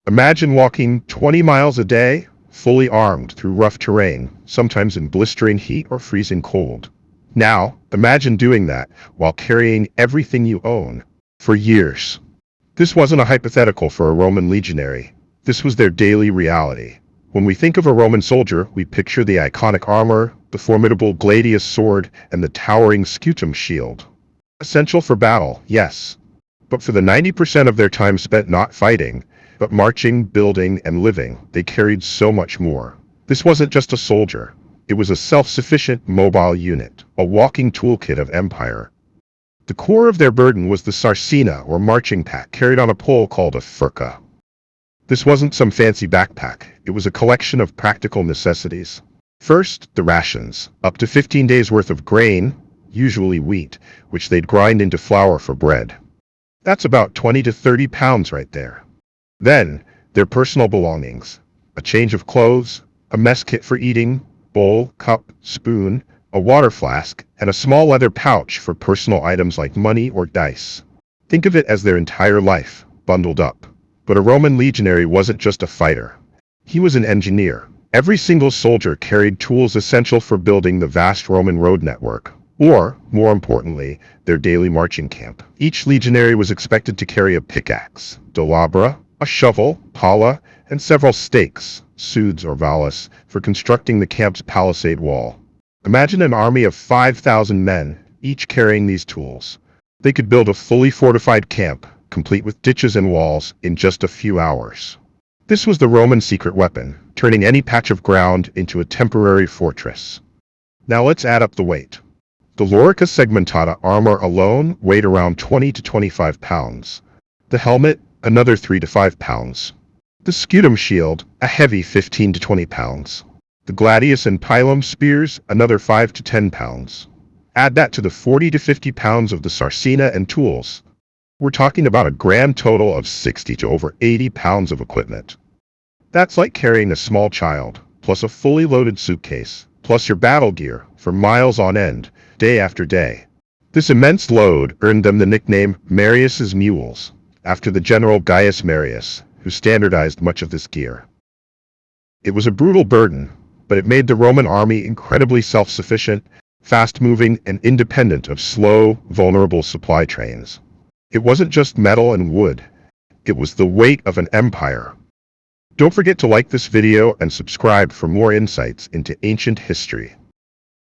Imagine walking 20 miles a day, fully armed through rough terrain, sometimes in blistering heat or freezing cold. Now, imagine doing that while carrying everything you own for years. This wasn't a hypothetical for a Roman legionary. This was their daily reality. When we think of a Roman soldier, we picture the iconic armor, the formidable gladius sword, and the towering scutum shield. Essential for battle, yes. But for the 90% of their time spent not fighting, but marching, building, and living, they carried so much more. This wasn't just a soldier. It was a self-sufficient mobile unit, a walking toolkit of empire. The core of their burden was the sarcina, or marching pack, carried on a pole called a furca. This wasn't some fancy backpack. It was a collection of practical necessities. First, the rations, up to 15 days' worth of grain, usually wheat, which they'd grind into flour for bread. That's about 20 to 30 pounds right there. Then, their personal belongings, a change of clothes, a mess kit for eating, bowl, cup, spoon, a water flask, and a small leather pouch for personal items like money or dice. Think of it as their entire life, bundled up. But a Roman legionary wasn't just a fighter. He was an engineer. Every single soldier carried tools essential for building the vast Roman road network, or, more importantly, their daily marching camp. Each legionary was expected to carry a pickaxe, delabra, a shovel, pala, and several stakes, sudes or valus, for constructing the camp's palisade wall. Imagine an army of 5,000 men, each carrying these tools. They could build a fully fortified camp, complete with ditches and walls, in just a few hours. This was the Roman secret weapon, turning any patch of ground into a temporary fortress. Now let's add up the weight. The lorica segmentata armor alone weighed around 20 to 25 pounds. The helmet, another 3 to 5 pounds. The scutum shield, a heavy 15 to 20 pounds. The gladius and pilum spears, another 5 to 10 pounds. Add that to the 40 to 50 pounds of the sarcina and tools. We're talking about a grand total of 60 to over 80 pounds of equipment. That's like carrying a small child, plus a fully loaded suitcase, plus your battle gear, for miles on end, day after day. This immense load earned them the nickname Marius's Mules, after the general Gaius Marius, who standardized much of this gear. It was a brutal burden, but it made the Roman army incredibly self-sufficient, fast-moving, and independent of slow, vulnerable supply trains. It wasn't just metal and wood. It was the weight of an empire. Don't forget to like this video and subscribe for more insights into ancient history.